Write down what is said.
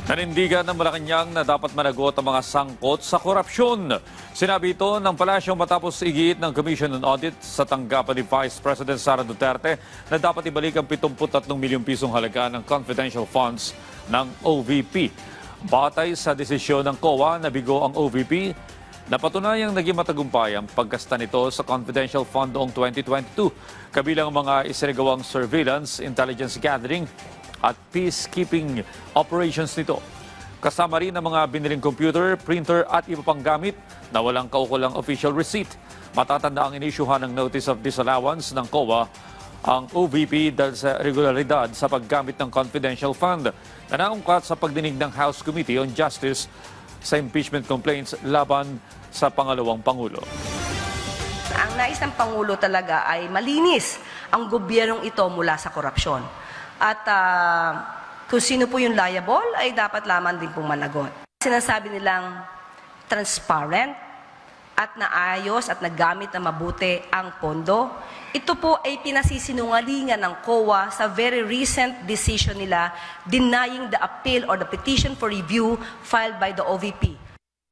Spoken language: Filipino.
Nanindigan ng Malacanang na dapat managot ang mga sangkot sa korupsyon. Sinabi ito ng palasyo matapos igiit ng Commission on Audit sa tanggapan ni Vice President Sara Duterte na dapat ibalik ang 73 milyong pisong halaga ng confidential funds ng OVP. Batay sa desisyon ng COA na bigo ang OVP, napatunayang naging matagumpay ang paggasta nito sa confidential fund noong 2022, kabilang mga isinagawang surveillance, intelligence gathering, at peacekeeping operations nito. Kasama rin ang mga biniling computer, printer at iba pang gamit na walang kaukulang official receipt. Matatanda ang inisyuhan ng Notice of Disallowance ng COA ang OVP dahil sa regularidad sa paggamit ng confidential fund na naungkat sa pagdinig ng House Committee on Justice sa impeachment complaints laban sa pangalawang Pangulo. Ang nais ng Pangulo talaga ay malinis ang gobyernong ito mula sa korupsyon. At kung sino po yung liable, ay dapat lamang din pong managot. Sinasabi nilang transparent at naayos at nagamit na mabuti ang pondo. Ito po ay pinasisinungalingan ng COA sa very recent decision nila denying the appeal or the petition for review filed by the OVP.